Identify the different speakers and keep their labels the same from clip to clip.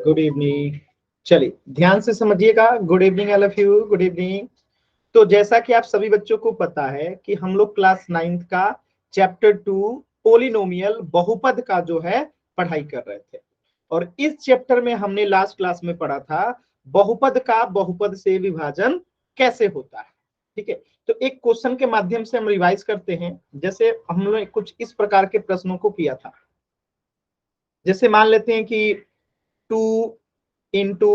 Speaker 1: Good evening. चलिए ध्यान से समझिएगा। Good evening all of you, good evening. तो जैसा कि आप सभी बच्चों को पता है कि हम लोग क्लास 9th का चैप्टर 2 पोलिनोमियल बहुपद का जो है पढ़ाई कर रहे थे, और इस चैप्टर में हमने लास्ट क्लास में पढ़ा था बहुपद का बहुपद से विभाजन कैसे होता है। ठीक है, तो एक क्वेश्चन के माध्यम से हम रिवाइज करते हैं। जैसे हमने कुछ इस प्रकार के प्रश्नों को किया था। जैसे मान लेते हैं कि 2 इंटू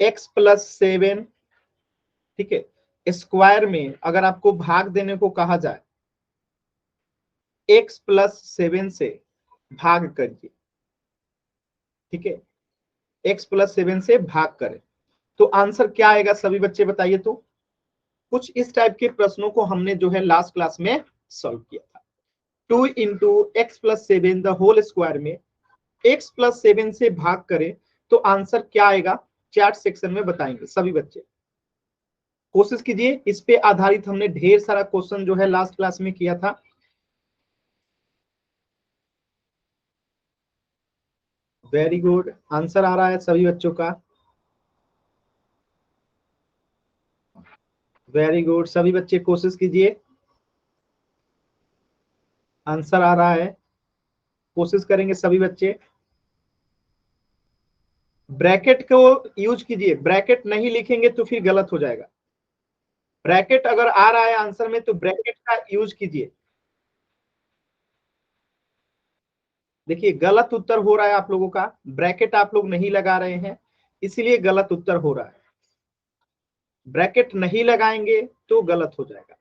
Speaker 1: एक्स प्लस 7, ठीक है, स्क्वायर में अगर आपको भाग देने को कहा जाए, एक्स प्लस 7 से भाग करिए। ठीक है, एक्स प्लस 7 से भाग करें तो आंसर क्या आएगा? सभी बच्चे बताइए। तो कुछ इस टाइप के प्रश्नों को हमने जो है लास्ट क्लास में सॉल्व किया था। 2 into x plus 7 the whole square में एक्स प्लस 7 से भाग करें तो आंसर क्या आएगा? चैट सेक्शन में बताएंगे सभी बच्चे। कोशिश कीजिए, इस पे आधारित हमने ढेर सारा क्वेश्चन जो है लास्ट क्लास में किया था। वेरी गुड, आंसर आ रहा है सभी बच्चों का। वेरी गुड, सभी बच्चे कोशिश कीजिए, आंसर आ रहा है। कोशिश करेंगे सभी बच्चे। ब्रैकेट को यूज कीजिए, ब्रैकेट नहीं लिखेंगे तो फिर गलत हो जाएगा। ब्रैकेट अगर आ रहा है आंसर में तो ब्रैकेट का यूज कीजिए। देखिए गलत उत्तर हो रहा है आप लोगों का, ब्रैकेट आप लोग नहीं लगा रहे हैं, इसलिए गलत उत्तर हो रहा है। ब्रैकेट नहीं लगाएंगे तो गलत हो जाएगा।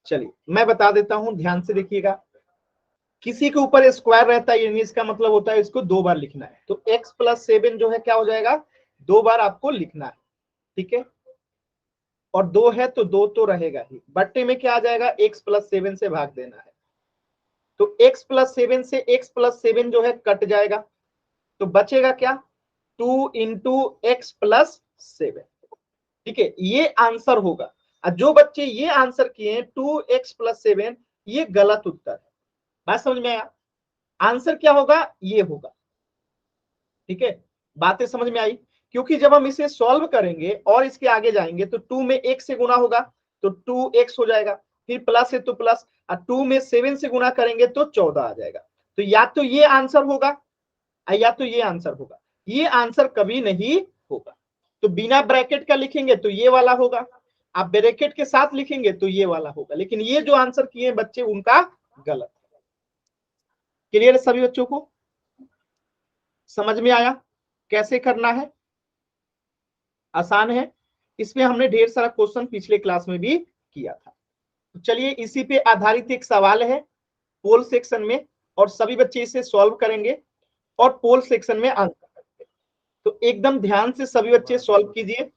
Speaker 1: चलिए मैं बता देता हूं, ध्यान से देखिएगा। किसी के ऊपर स्क्वायर रहता है यानी इसका मतलब होता है इसको दो बार लिखना है। तो x प्लस 7 जो है क्या हो जाएगा? दो बार आपको लिखना है। ठीक है, और दो है तो दो तो रहेगा ही, बट्टे में क्या आ जाएगा? x प्लस 7 से भाग देना है। तो x प्लस 7 से x प्लस 7 जो है कट जाएगा, तो बचेगा क्या? 2 इंटू एक्स प्लस 7। ठीक है, ये आंसर होगा। और जो बच्चे ये आंसर किए हैं 2x प्लस 7, ये गलत उत्तर है। बात समझ में आया? आंसर क्या होगा? ये होगा। ठीक है, बातें समझ में आई? क्योंकि जब हम इसे सॉल्व करेंगे और इसके आगे जाएंगे तो 2 में 1 से गुना होगा तो 2x हो जाएगा, फिर प्लस है तो प्लस, और 2 में 7 से गुना करेंगे तो 14 आ जाएगा। तो या तो ये आंसर होगा या तो ये आंसर होगा, ये आंसर कभी नहीं होगा। तो बिना ब्रैकेट का लिखेंगे तो ये वाला होगा, आप ब्रैकेट के साथ लिखेंगे तो ये वाला होगा, लेकिन ये जो आंसर किए बच्चे उनका गलत है। क्लियर है सभी बच्चों को? समझ में आया कैसे करना है? आसान है। इसमें हमने ढेर सारा क्वेश्चन पिछले क्लास में भी किया था। तो चलिए इसी पे आधारित एक सवाल है पोल सेक्शन में, और सभी बच्चे इसे सॉल्व करेंगे और पोल सेक्शन में आंसर करेंगे। तो एकदम ध्यान से सभी बच्चे सॉल्व कीजिए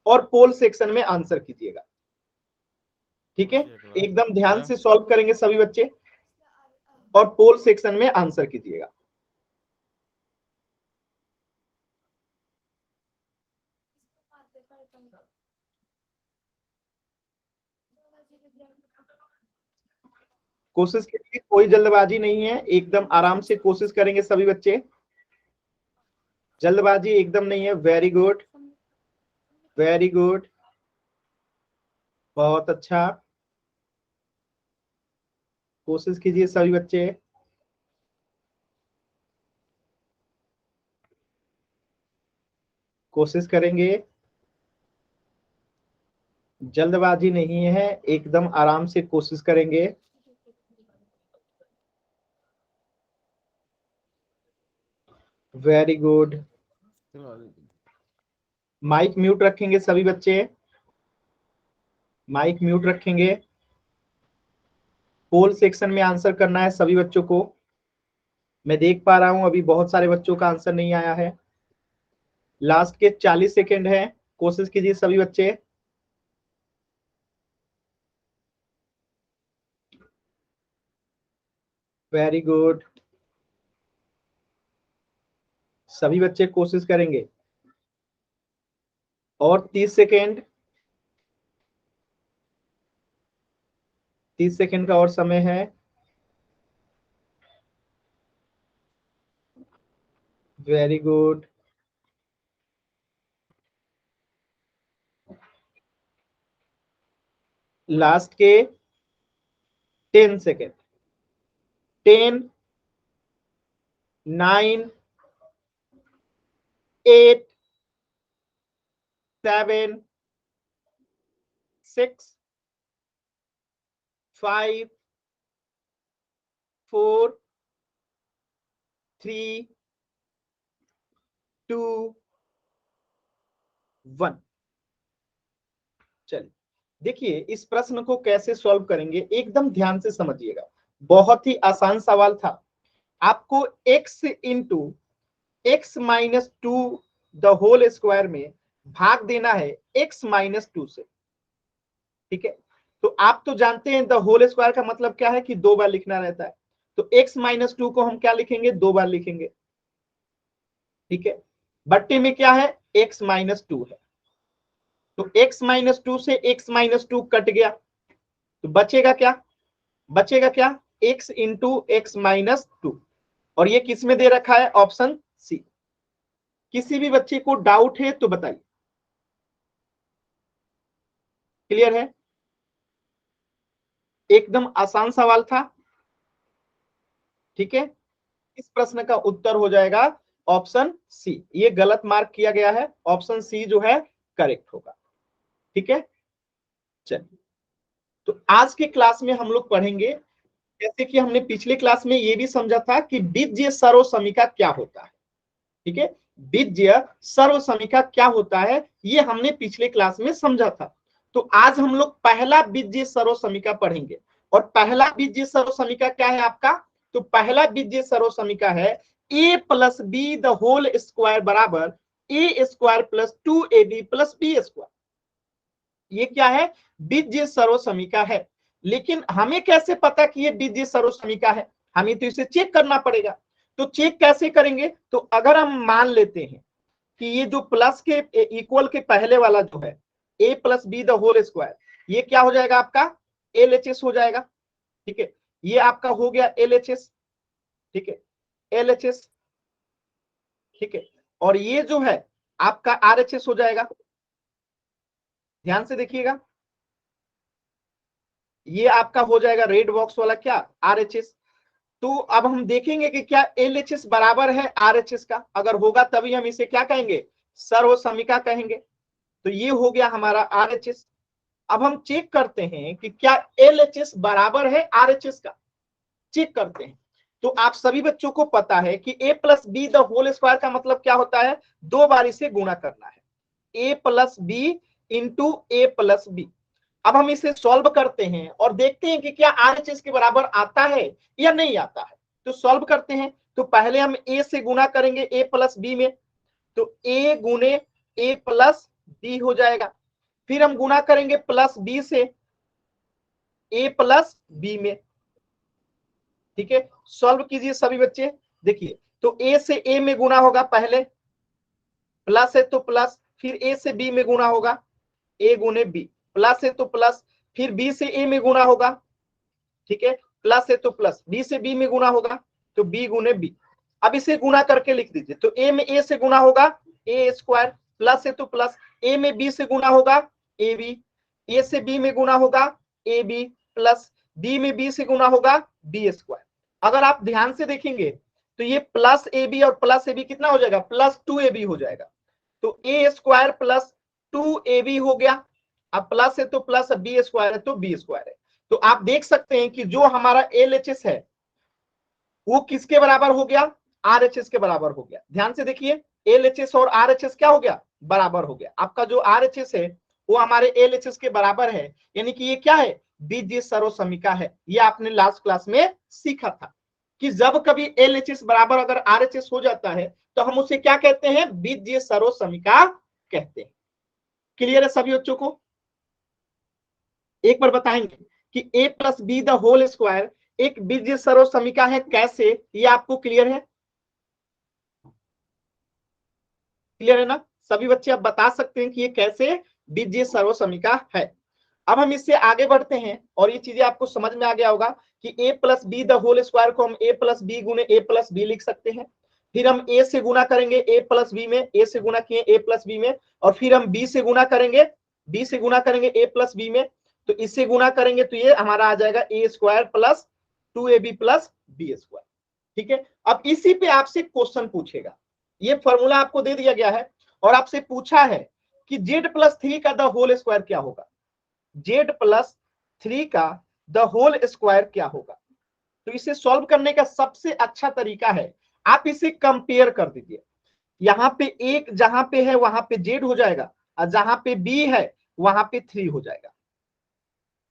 Speaker 1: और पोल सेक्शन में आंसर कीजिएगा। ठीक है, एकदम ध्यान से सॉल्व करेंगे सभी बच्चे और पोल सेक्शन में आंसर कीजिएगा। कोशिश कीजिए, कोई जल्दबाजी नहीं है, एकदम आराम से कोशिश करेंगे सभी बच्चे, जल्दबाजी एकदम नहीं है। वेरी गुड, वेरी गुड, बहुत अच्छा। कोशिश कीजिए सभी बच्चे। कोशिश करेंगे, जल्दबाजी नहीं है, एकदम आराम से कोशिश करेंगे। Very good. माइक म्यूट रखेंगे सभी बच्चे, माइक म्यूट रखेंगे। पोल सेक्शन में आंसर करना है सभी बच्चों को। मैं देख पा रहा हूं अभी बहुत सारे बच्चों का आंसर नहीं आया है। लास्ट के 40 सेकेंड है, कोशिश कीजिए सभी बच्चे। वेरी गुड, सभी बच्चे कोशिश करेंगे। और 30 सेकेंड, 30 सेकेंड का और समय है। Very good. लास्ट के 10 सेकेंड। 10, 9, 8, 7, 6, 5, 4, 3, 2, 1। चलिए देखिए इस प्रश्न को कैसे सॉल्व करेंगे, एकदम ध्यान से समझिएगा। बहुत ही आसान सवाल था। आपको x into x minus two the whole square में भाग देना है x माइनस टू से। ठीक है, तो आप तो जानते हैं द होल स्क्वायर का मतलब क्या है कि 2 बार लिखना रहता है। तो x माइनस टू को हम क्या लिखेंगे, 2 बार लिखेंगे। ठीक है, बट्टे में क्या है, x माइनस टू है। तो x माइनस टू से x माइनस टू कट गया, तो बचेगा क्या, बचेगा क्या, x into x minus two. और ये किस में दे रखा है, ऑप्शन सी। किसी भी बच्चे को डाउट है तो बताइए। क्लियर है, एकदम आसान सवाल था। ठीक है, इस प्रश्न का उत्तर हो जाएगा ऑप्शन सी। ये गलत मार्क किया गया है, ऑप्शन सी जो है करेक्ट होगा। ठीक है, चलिए तो आज के क्लास में हम लोग पढ़ेंगे, जैसे कि हमने पिछले क्लास में ये भी समझा था कि बीजीय सर्व समीकरण क्या होता है। ठीक है, बीजीय सर्व समीकरण क्या होता है ये हमने पिछले क्लास में समझा था। तो आज हम लोग पहला बीजीय सर्व समीकरण पढ़ेंगे। और पहला बीजीय सर्व समीकरण क्या है आपका, तो पहला बीजीय सर्व समीकरण है a plus B the whole square बराबर a square plus 2ab plus B square. ये क्या है, बीजीय सर्व समीकरण है। लेकिन हमें कैसे पता कि ये बीजीय सर्व समीकरण है, हमें तो इसे चेक करना पड़ेगा। तो चेक कैसे करेंगे, तो अगर हम मान लेते हैं कि ये जो प्लस के इक्वल के पहले वाला जो है a plus B the whole square, ये क्या हो जाएगा आपका LHS हो जाएगा। ठीक है, ये आपका हो गया LHS। ठीक है, LHS। ठीक है, और ये जो है आपका RHS हो जाएगा। ध्यान से देखिएगा, ये आपका हो जाएगा रेड बॉक्स वाला क्या, RHS। तो अब हम देखेंगे कि क्या LHS बराबर है RHS का, अगर होगा तभी हम इसे क्या कहेंगे, सर्व समीकरण कहेंगे। तो ये हो गया हमारा RHS। अब हम चेक करते हैं कि क्या LHS बराबर है RHS का, चेक करते हैं। तो आप सभी बच्चों को पता है कि a plus B the whole square का मतलब क्या होता है, 2 बार इसे गुणा करना है, a plus b into a plus b. अब हम इसे सॉल्व करते हैं और देखते हैं कि क्या RHS के बराबर आता है या नहीं आता है। तो सॉल्व करते हैं, तो पहले हम a से गुणा करेंगे a प्लस बी में, तो a गुने a प्लस बी हो जाएगा। फिर हम गुणा करेंगे प्लस बी से a प्लस बी में। ठीक है, सॉल्व कीजिए सभी बच्चे। देखिए तो a से a में गुणा होगा, पहले प्लस है तो प्लस, फिर a से b में गुणा होगा, a गुने b, प्लस है तो प्लस, फिर b से a में गुणा होगा। ठीक है, प्लस है तो प्लस, b से b में गुणा होगा तो b गुने b। अब इसे गुणा करके लिख दीजिए, तो a में a से गुणा होगा a स्क्वायर, प्लस है तो प्लस, a में b से गुणा होगा ab, a से b में गुणा होगा ab, प्लस b में b से गुणा होगा b स्क्वायर। अगर आप ध्यान से देखेंगे तो ये प्लस ab और प्लस ab कितना हो जाएगा, प्लस 2ab हो जाएगा। तो a स्क्वायर प्लस 2ab हो गया। अब प्लस है तो प्लस, बी स्क्वायर है तो बी स्क्वायर है। तो आप देख सकते हैं कि जो हमारा LHS है वो किसके बराबर हो गया, RHS के बराबर हो गया। ध्यान से देखिए, LHS और RHS क्या हो गया, बराबर हो गया। आपका जो RHS है वो हमारे LHS के बराबर है, यानी कि ये क्या है, बीजीय सर्व समीकरण है। ये आपने लास्ट क्लास में सीखा था कि जब कभी LHS बराबर अगर RHS हो जाता है तो हम उसे क्या कहते हैं, बीजीय सर्व समीकरण कहते हैं। क्लियर है सभी बच्चों को, एक बार बताएंगे कि a plus B the whole square एक बीजीय सर्व समीकरण है, कैसे, ये आपको क्लियर है, क्लियर है ना सभी बच्चे, आप बता सकते हैं कि ये कैसे बीजीय सर्व समीकरण है। अब हम इससे आगे बढ़ते हैं और ये चीजें आपको समझ में आ गया होगा कि a plus B the whole square को हम a प्लस बी गुने a प्लस बी लिख सकते हैं। फिर हम a से गुना करेंगे a प्लस बी में, a से गुना किए a प्लस बी में, और फिर हम b से गुना करेंगे, b से गुना करेंगे a प्लस बी में, तो इससे गुना करेंगे तो ये हमारा आ जाएगा a square plus 2ab plus B square. ठीक है, अब इसी पे आपसे क्वेश्चन पूछेगा, ये फॉर्मूला आपको दे दिया गया है और आपसे पूछा है कि z प्लस 3 का द होल स्क्वायर क्या होगा, z प्लस 3 का द होल स्क्वायर क्या होगा। तो इसे सॉल्व करने का सबसे अच्छा तरीका है आप इसे कंपेयर कर दीजिए, यहाँ पे एक जहां पे है वहां पे z हो जाएगा और जहां पे b है वहां पे 3 हो जाएगा।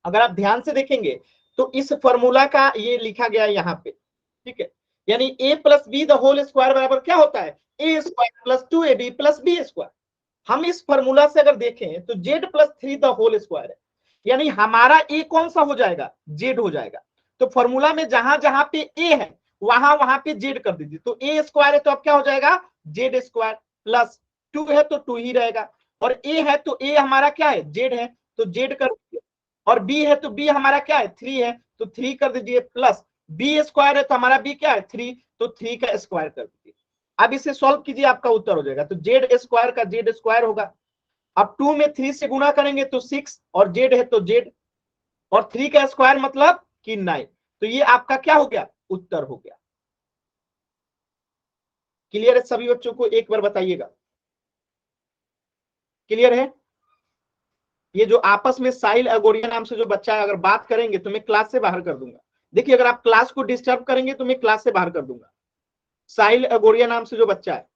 Speaker 1: अगर आप ध्यान से देखेंगे तो इस फॉर्मूला का ये लिखा गया है यहाँ पे, ठीक है, यानी a plus B the whole square बराबर क्या होता है, a square plus 2ab plus B square. हम इस फॉर्मूला से अगर देखें तो z plus 3 the whole square है, यानी हमारा a कौन सा हो जाएगा, z हो जाएगा। तो फॉर्मूला में जहां जहां पे a है वहां वहां पे z कर दीजिए, तो a स्क्वायर है तो अब क्या हो जाएगा z स्क्वायर, प्लस 2 है तो 2 ही रहेगा, और a है तो a हमारा क्या है z है तो z कर दीजिए, और b है तो b हमारा क्या है 3 है तो 3 कर दीजिए, प्लस b स्क्वायर है तो हमारा b क्या है 3 तो 3 का स्क्वायर कर दीजिए। अब इसे सॉल्व कीजिए आपका उत्तर हो जाएगा, तो जेड स्क्वायर का जेड स्क्वायर होगा। अब 2 में 3 से गुना करेंगे तो 6, और जेड है तो जेड, और 3 का स्क्वायर मतलब कि 9, तो ये आपका क्या हो गया उत्तर हो गया। क्लियर है सभी बच्चों को, एक बार बताइएगा क्लियर है। ये जो आपस में साहिल अगोरिया नाम से जो बच्चा है अगर बात करेंगे तो मैं क्लास से बाहर कर दूंगा। देखिए अगर आप क्लास को डिस्टर्ब करेंगे तो मैं क्लास से बाहर कर दूंगा। साहिल अगोरिया नाम से जो बच्चा है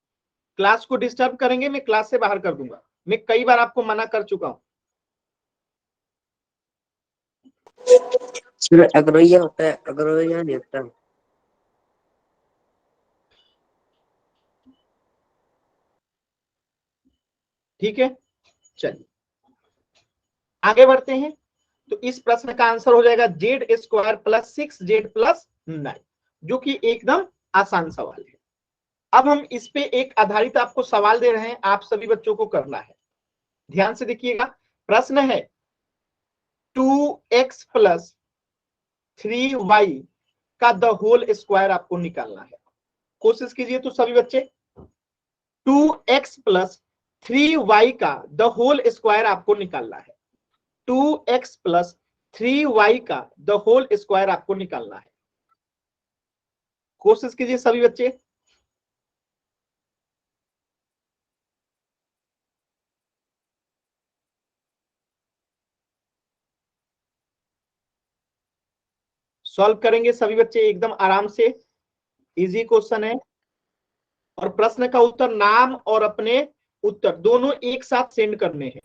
Speaker 1: क्लास को डिस्टर्ब करेंगे मैं क्लास से बाहर कर दूंगा, मैं कई बार आपको मना कर चुका हूं।
Speaker 2: अग्रवैया होता है, अग्रवैया नहीं होता।
Speaker 1: ठीक है, चलिए आगे बढ़ते हैं। तो इस प्रश्न का आंसर हो जाएगा Z square plus 6z plus 9, जो कि एकदम आसान सवाल है। अब हम इस पे एक आधारित आपको सवाल दे रहे हैं, आप सभी बच्चों को करना है, ध्यान से देखिएगा। प्रश्न है 2x प्लस 3y का द होल स्क्वायर आपको निकालना है। कोशिश कीजिए तो सभी बच्चे, 2x प्लस 3y का द होल स्क्वायर आपको निकालना है, 2x प्लस 3y का द होल स्क्वायर आपको निकालना है। कोशिश कीजिए सभी बच्चे। सॉल्व करेंगे सभी बच्चे एकदम आराम से, इजी क्वेश्चन है। और प्रश्न का उत्तर नाम और अपने उत्तर दोनों एक साथ सेंड करने हैं।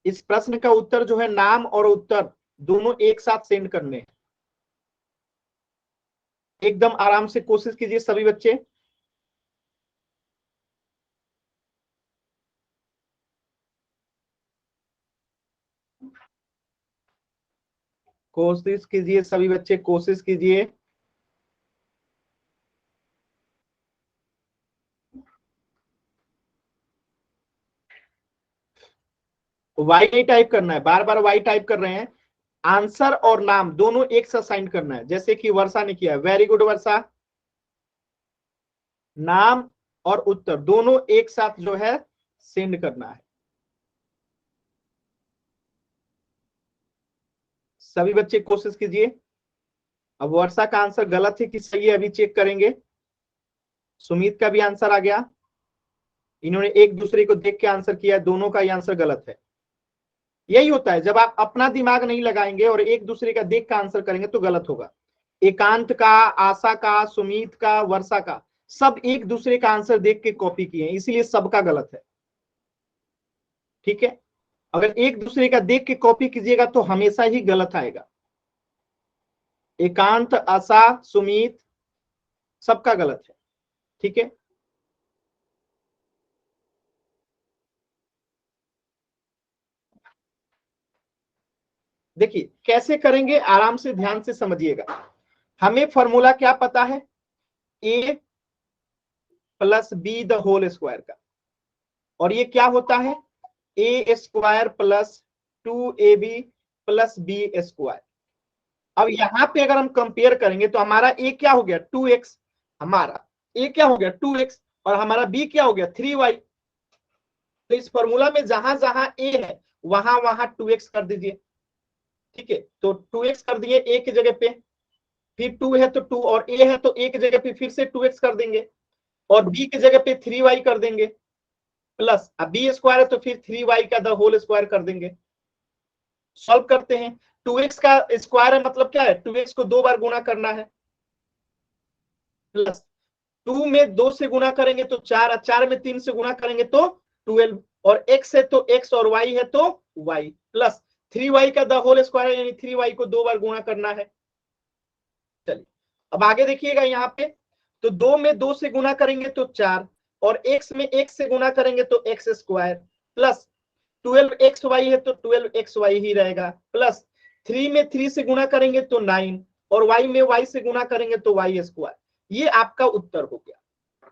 Speaker 1: इस प्रश्न का उत्तर जो है नाम और उत्तर दोनों एक साथ सेंड करने हैं। एकदम आराम से कोशिश कीजिए सभी बच्चे। कोशिश कीजिए सभी बच्चे, कोशिश कीजिए। वाई नहीं टाइप करना है, बार बार वाई टाइप कर रहे हैं। आंसर और नाम दोनों एक साथ साइन करना है, जैसे कि वर्षा ने किया। वेरी गुड वर्षा, नाम और उत्तर दोनों एक साथ जो है सेंड करना है। सभी बच्चे कोशिश कीजिए। अब वर्षा का आंसर गलत है कि सही है अभी चेक करेंगे। सुमित का भी आंसर आ गया, इन्होंने एक दूसरे को देख के आंसर किया, दोनों का ही आंसर गलत है। यही होता है जब आप अपना दिमाग नहीं लगाएंगे और एक दूसरे का देख का आंसर करेंगे तो गलत होगा। एकांत का, आशा का, सुमित का, वर्षा का, सब एक दूसरे का आंसर देख के कॉपी किए, इसलिए सबका गलत है। ठीक है, अगर एक दूसरे का देख के कॉपी कीजिएगा तो हमेशा ही गलत आएगा। एकांत, आशा, सुमित सबका गलत है। ठीक है, देखिए कैसे करेंगे, आराम से ध्यान से समझिएगा। हमें फॉर्मूला क्या पता है, a plus B the whole square का, और ये क्या होता है a square plus 2ab plus B square. अब यहां पे अगर हम कंपेयर करेंगे तो हमारा a क्या हो गया 2x हमारा, ए क्या हो गया 2x और हमारा बी क्या हो गया 3y। तो इस फॉर्मूला में जहां जहां ए है वहां वहां 2x कर दीजिए। ठीक है, तो 2x कर दिए ए की जगह पे, फिर 2 है तो 2 और ए है तो ए की जगह पे फिर से 2x कर देंगे और बी की जगह पे 3y कर देंगे प्लस अब बी स्क्वायर है तो फिर 3y का द होल स्क्वायर कर देंगे। सॉल्व करते हैं। 2x का स्क्वायर है मतलब क्या है 2x को 2 बार गुणा करना है प्लस 2 में 2 से गुणा करेंगे तो 4, 4 में 3 से गुणा करेंगे तो 12 और x है तो x और y है तो y प्लस 3y का द होल स्क्वायर यानी 3y को 2 बार गुणा करना है। चलिए अब आगे देखिएगा यहाँ पे, तो 2 में 2 से गुणा करेंगे तो 4 और x में x से गुणा करेंगे तो x स्क्वायर प्लस 12xy है तो 12xy ही रहेगा प्लस 3 में 3 से गुणा करेंगे तो 9 और y में y से गुणा करेंगे तो y स्क्वायर। ये आपका उत्तर हो गया।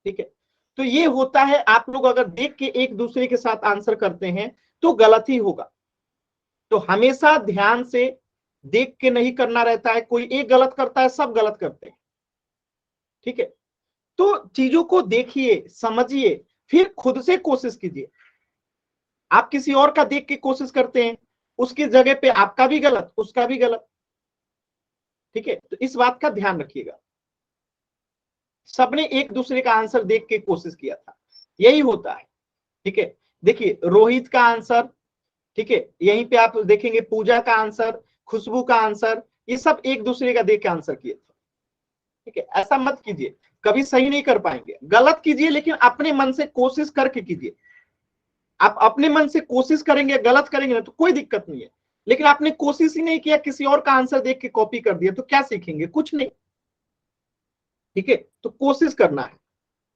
Speaker 1: ठीक है, तो ये होता है, आप लोग अगर देख के एक दूसरे के साथ आंसर करते हैं तो गलत ही होगा। तो हमेशा ध्यान से देख के नहीं करना रहता है, कोई एक गलत करता है सब गलत करते हैं। ठीक है, तो चीजों को देखिए समझिए फिर खुद से कोशिश कीजिए। आप किसी और का देख के कोशिश करते हैं, उसकी जगह पे आपका भी गलत उसका भी गलत। ठीक है, तो इस बात का ध्यान रखिएगा। सबने एक दूसरे का आंसर देख के कोशिश किया था, यही होता है। ठीक है, देखिए रोहित का आंसर, ठीक है, यहीं पे आप देखेंगे पूजा का आंसर, खुशबू का आंसर, ये सब एक दूसरे का देख के आंसर किए थे। ठीक है, ऐसा मत कीजिए, कभी सही नहीं कर पाएंगे। गलत कीजिए लेकिन अपने मन से कोशिश करके कीजिए। आप अपने मन से कोशिश करेंगे गलत करेंगे ना तो कोई दिक्कत नहीं है, लेकिन आपने कोशिश ही नहीं किया, किसी और का आंसर देख के कॉपी कर दिया तो क्या सीखेंगे, कुछ नहीं। ठीक है, तो कोशिश करना है।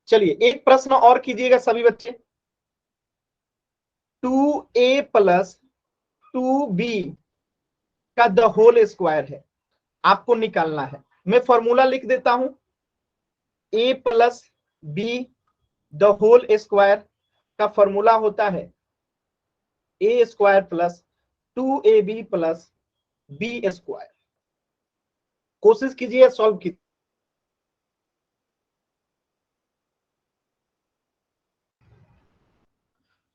Speaker 1: चलिए एक प्रश्न और कीजिएगा सभी बच्चे। 2a प्लस 2b का द होल स्क्वायर है, आपको निकालना है। मैं फॉर्मूला लिख देता हूं, a plus B the whole square का फॉर्मूला होता है A square plus 2ab plus B square. कोशिश कीजिए सॉल्व कीजिए।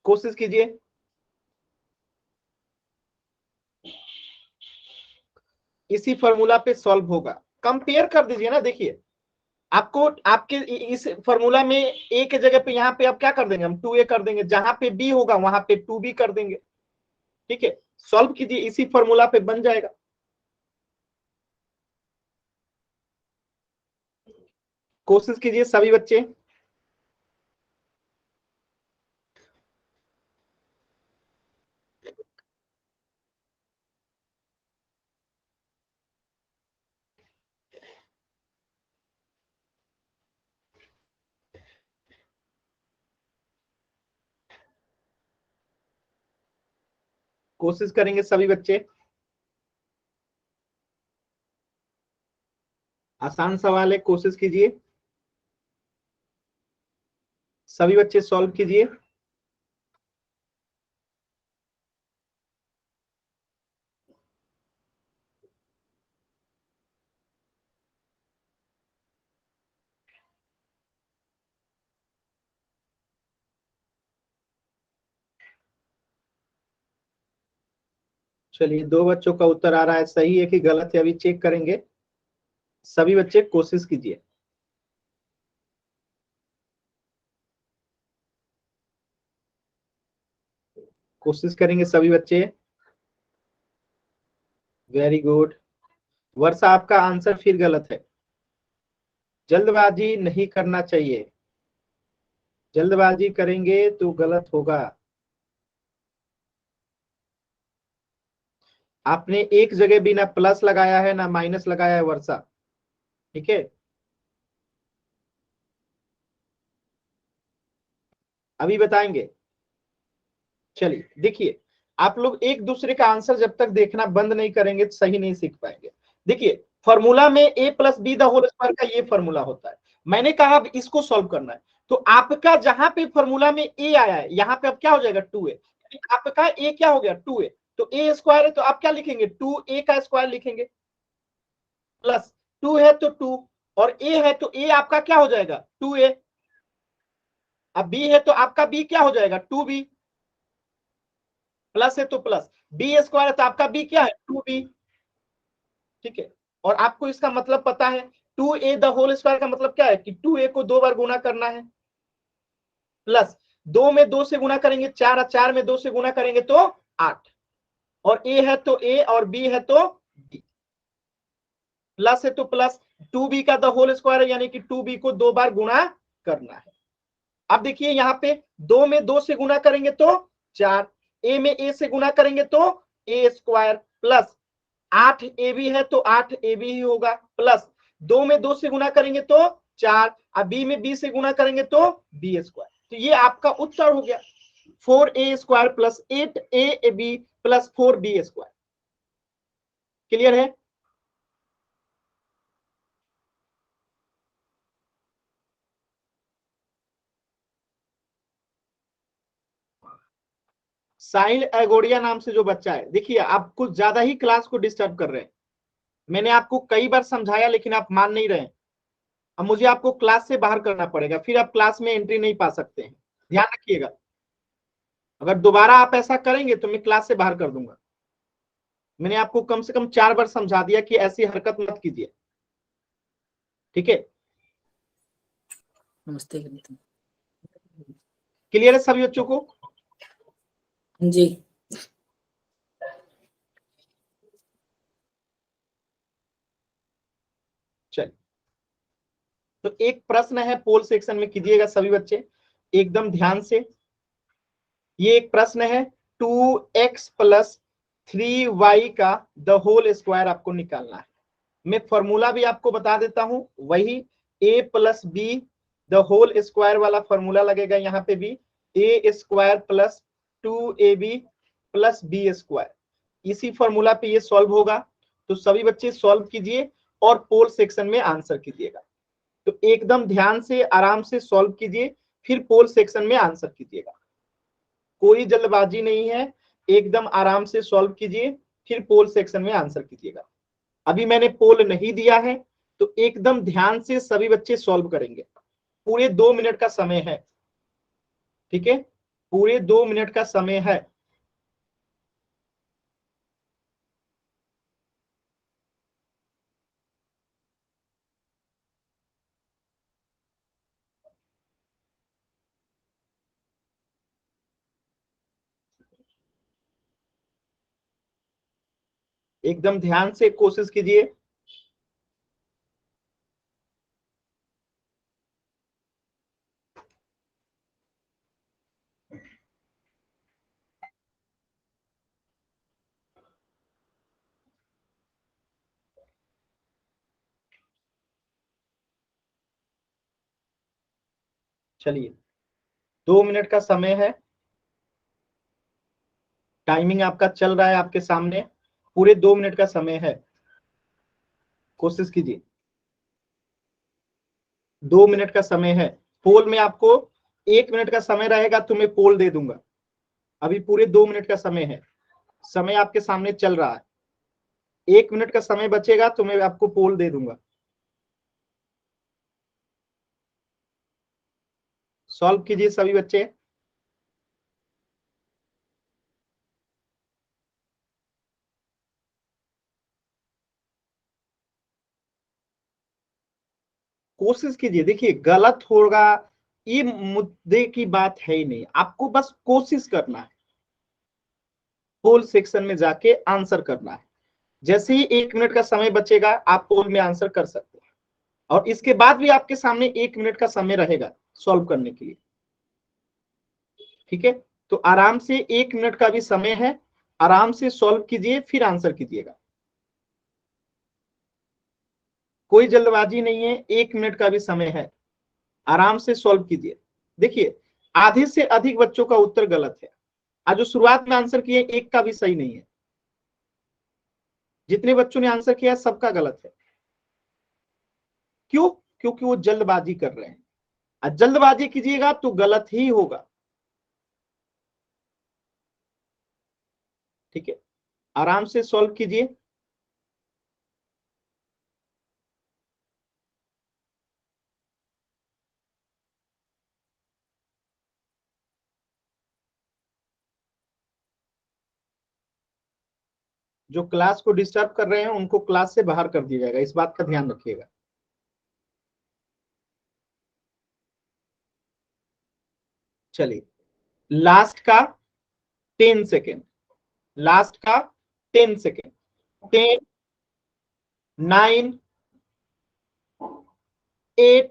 Speaker 1: कोशिश कीजिए। इसी फॉर्मूला पे सॉल्व होगा, कंपेयर कर दीजिए ना। देखिए आपको आपके इस फॉर्मूला में ए के जगह पे यहाँ पे आप क्या कर देंगे, हम 2a कर देंगे, जहां पे b होगा वहां पे 2b कर देंगे। ठीक है, सॉल्व कीजिए, इसी फॉर्मूला पे बन जाएगा। कोशिश कीजिए सभी बच्चे। कोशिश करेंगे सभी बच्चे। आसान सवाल है, कोशिश कीजिए सभी बच्चे, सॉल्व कीजिए। चलिए 2 बच्चों का उत्तर आ रहा है, सही है कि गलत है अभी चेक करेंगे। सभी बच्चे कोशिश कीजिए। कोशिश करेंगे सभी बच्चे। Very good. वर्षा आपका आंसर फिर गलत है। जल्दबाजी नहीं करना चाहिए, जल्दबाजी करेंगे तो गलत होगा। आपने एक जगह भी ना प्लस लगाया है ना माइनस लगाया है वर्षा। ठीक है, अभी बताएंगे। चलिए देखिए, आप लोग एक दूसरे का आंसर जब तक देखना बंद नहीं करेंगे तो सही नहीं सीख पाएंगे। देखिए फॉर्मूला में A plus B the whole square का ये फॉर्मूला होता है। मैंने कहा अब इसको सॉल्व करना है, तो आपका जहां पे फॉर्मूला में ए आया है यहाँ पे अब क्या हो जाएगा 2a। आपका ए क्या हो गया 2a, तो ए स्क्वायर है तो आप क्या लिखेंगे 2a का स्क्वायर लिखेंगे प्लस 2 है तो 2 और ए है तो ए आपका क्या हो जाएगा 2a। अब बी है तो आपका बी क्या हो जाएगा 2b, प्लस है तो प्लस, बी स्क्वायर है तो आपका बी क्या है 2b। ठीक है, और आपको इसका मतलब पता है 2a द होल स्क्वायर का मतलब क्या है कि 2a को 2 बार गुना करना है, प्लस 2 में 2 से गुना करेंगे 4, 4 में 2 से गुना करेंगे तो 8, और ए है तो ए और बी है तो बी, प्लस है तो प्लस 2b का द होल स्क्वायर है, यानी कि 2b को 2 बार गुना करना है। अब देखिए यहाँ पे 2 में 2 से गुना करेंगे तो 4, ए में ए से गुना करेंगे तो ए स्क्वायर, प्लस 8 ए बी है तो 8 ए बी ही होगा, प्लस 2 में 2 से गुना करेंगे तो 4, अब बी में बी से गुना करेंगे तो बी स्क्वायर। तो ये आपका उत्तर हो गया 4a square plus 8a b plus 4b square. Clear है? साहिल एगोड़िया नाम से जो बच्चा है, देखिए आप कुछ ज्यादा ही क्लास को डिस्टर्ब कर रहे हैं। मैंने आपको कई बार समझाया लेकिन आप मान नहीं रहे हैं। अब मुझे आपको क्लास से बाहर करना पड़ेगा, फिर आप क्लास में एंट्री नहीं पा सकते हैं। ध्यान रखिएगा, अगर दोबारा आप ऐसा करेंगे तो मैं क्लास से बाहर कर दूंगा। मैंने आपको कम से कम 4 बार समझा दिया कि ऐसी हरकत मत कीजिए। ठीक है,
Speaker 2: नमस्ते।
Speaker 1: क्लियर है सभी बच्चों को?
Speaker 2: जी।
Speaker 1: चलिए, तो एक प्रश्न है पोल सेक्शन में, कीजिएगा सभी बच्चे एकदम ध्यान से। ये एक प्रश्न है 2x प्लस 3y का द होल स्क्वायर आपको निकालना है। मैं फॉर्मूला भी आपको बता देता हूं, वही a plus B the whole square वाला फॉर्मूला लगेगा यहाँ पे भी, a square plus 2ab plus B square. इसी फॉर्मूला पे ये सॉल्व होगा। तो सभी बच्चे सॉल्व कीजिए और पोल सेक्शन में आंसर कीजिएगा। तो एकदम ध्यान से आराम से सॉल्व कीजिए, फिर पोल सेक्शन में आंसर कीजिएगा। कोई जल्दबाजी नहीं है, एकदम आराम से सॉल्व कीजिए, फिर पोल सेक्शन में आंसर कीजिएगा। अभी मैंने पोल नहीं दिया है, तो एकदम ध्यान से सभी बच्चे सॉल्व करेंगे। पूरे 2 मिनट का समय है। ठीक है, पूरे 2 मिनट का समय है। एकदम ध्यान से कोशिश कीजिए। चलिए, 2 मिनट का समय है, टाइमिंग आपका चल रहा है आपके सामने, पूरे 2 मिनट का समय है। कोशिश कीजिए, 2 मिनट का समय है। पोल में आपको 1 मिनट का समय रहेगा तो मैं पोल दे दूंगा। अभी पूरे 2 मिनट का समय है, समय आपके सामने चल रहा है। 1 मिनट का समय बचेगा तो मैं आपको पोल दे दूंगा। सॉल्व कीजिए सभी बच्चे। कोशिश कीजिए, देखिए गलत होगा ये मुद्दे की बात है ही नहीं, आपको बस कोशिश करना है, पोल सेक्शन में जाके आंसर करना है। जैसे ही 1 मिनट का समय बचेगा आप पोल में आंसर कर सकते हैं, और इसके बाद भी आपके सामने 1 मिनट का समय रहेगा सॉल्व करने के लिए। ठीक है, तो आराम से 1 मिनट का भी समय है, आराम से सॉल्व कीजिए फिर आंसर कीजिएगा। कोई जल्दबाजी नहीं है, 1 मिनट का भी समय है, आराम से सॉल्व कीजिए। देखिए, आधे से अधिक बच्चों का उत्तर गलत है। आज जो शुरुआत में आंसर किए एक का भी सही नहीं है। जितने बच्चों ने आंसर किया सबका गलत है। क्यों? क्योंकि वो जल्दबाजी कर रहे हैं, और जल्दबाजी कीजिएगा तो गलत ही होगा। ठीक है, आराम से सॉल्व कीजिए। जो क्लास को डिस्टर्ब कर रहे हैं उनको क्लास से बाहर कर दिया जाएगा, इस बात का ध्यान रखिएगा। चलिए लास्ट का 10 सेकेंड, लास्ट का 10 सेकेंड, 10, 9, 8,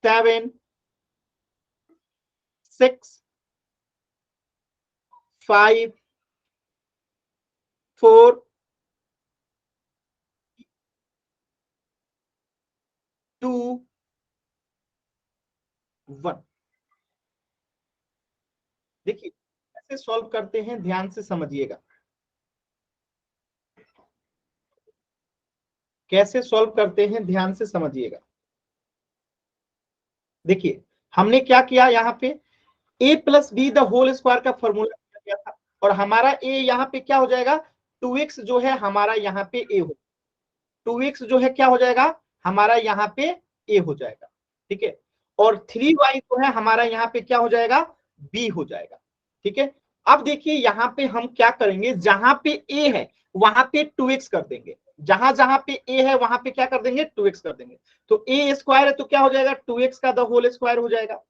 Speaker 1: 7, 6, 5, 4, 2, 1। देखिए कैसे सॉल्व करते हैं, ध्यान से समझिएगा कैसे सॉल्व करते हैं, ध्यान से समझिएगा। देखिए हमने क्या किया, यहाँ पे a plus B the whole square का फॉर्मूला किया गया था, और हमारा a यहाँ पे क्या हो जाएगा, 2x जो है हमारा यहाँ पे a हो, 2x जो है क्या हो जाएगा हमारा यहाँ पे a हो जाएगा, ठीक है। और 3y जो है हमारा यहाँ पे क्या हो जाएगा, b हो जाएगा, ठीक है। अब देखिए यहाँ पे हम क्या करेंगे, जहां पे a है वहां पे 2x कर देंगे, जहां जहां पे a है वहां पे क्या कर देंगे, 2x कर देंगे। तो a स्क्वायर है तो क्या हो जाएगा, 2x का द होल स्क्वायर हो जाएगा,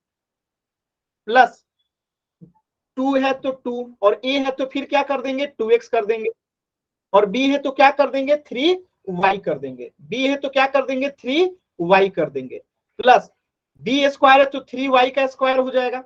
Speaker 1: प्लस 2 है तो 2, और a है तो फिर क्या कर देंगे, 2x कर देंगे, और b है तो क्या कर देंगे, 3y कर देंगे, b है तो क्या कर देंगे, 3y कर देंगे, प्लस b स्क्वायर है तो 3y का स्क्वायर हो जाएगा,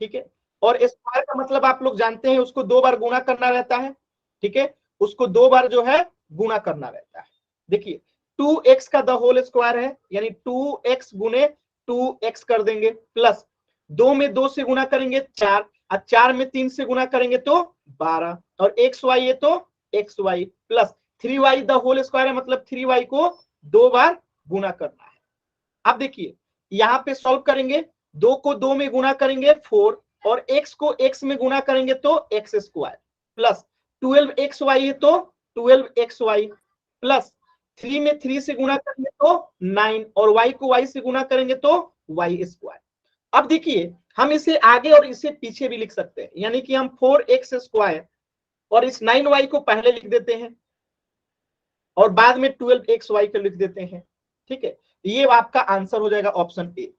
Speaker 1: ठीक है। और स्क्वायर का मतलब आप लोग जानते हैं, उसको 2 बार गुणा करना रहता है, ठीक है, उसको 2 बार जो है गुणा करना रहता है। देखिए 2x का द होल स्क्वायर है, यानी 2x गुने 2x कर देंगे, प्लस 2 में 2 से गुणा करेंगे 4, और 4 में 3 से गुणा करेंगे तो 12, और xy है तो xy, plus 3y the whole square है, मतलब 3y को 2 बार गुणा करना है। अब देखिए यहाँ पे सॉल्व करेंगे, 2 को 2 में गुणा करेंगे 4, और x को x में गुणा करेंगे तो x स्क्वायर, प्लस 12xy है तो 12xy, प्लस 3 में 3 से गुणा करेंगे तो 9, और y को y से गुणा करेंगे तो y स्क्वायर। अब देखिए हम इसे आगे और इसे पीछे भी लिख सकते हैं, यानी कि हम 4x स्क्वायर और इस 9y को पहले लिख देते हैं, और बाद में 12xy को लिख देते हैं, ठीक है। ये आपका आंसर हो जाएगा ऑप्शन ए।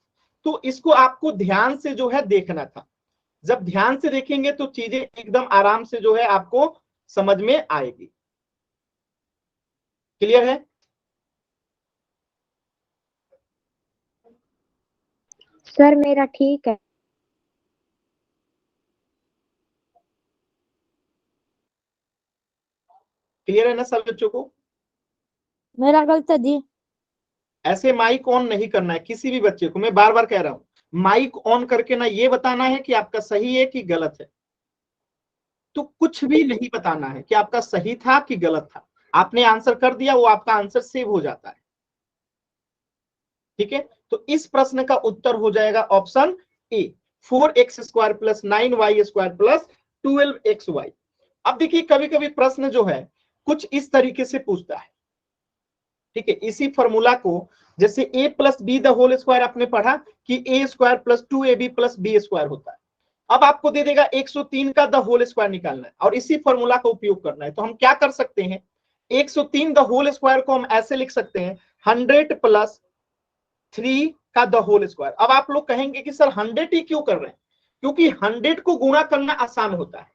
Speaker 1: तो इसको आपको ध्यान से जो है देखना था, जब ध्यान से देखेंगे तो चीजें एकदम आराम से जो है आपको समझ में आएगी। क्लियर है?
Speaker 3: सर मेरा ठीक है।
Speaker 1: क्लियर है ना सब बच्चों को?
Speaker 2: मेरा गलत है दी।
Speaker 1: ऐसे माइक ऑन नहीं करना है किसी भी बच्चे को, मैं बार बार कह रहा हूं, माइक ऑन करके ना ये बताना है कि आपका सही है कि गलत है, तो कुछ भी नहीं बताना है कि आपका सही था कि गलत था। आपने आंसर कर दिया, वो आपका आंसर सेव हो जाता है, ठीक है। तो इस प्रश्न का उत्तर हो जाएगा option A, 4x square plus 9y square plus 12xy। अब देखिए कभी कभी प्रश्न जो है कुछ इस तरीके से पूछता है, ठीक है। इसी फॉर्मूला को जैसे a plus B the whole square आपने पढ़ा कि a square plus 2ab plus B square होता है। अब आपको दे देगा 103 का द होल स्क्वायर निकालना है और इसी फॉर्मूला का उपयोग करना है, तो हम क्या कर सकते हैं, 103 द होल स्क्वायर को हम ऐसे लिख सकते हैं 100 प्लस 3 का द होल स्क्वायर। अब आप लोग कहेंगे कि सर 100 ही क्यों कर रहे हैं, क्योंकि 100 को गुणा करना आसान होता है,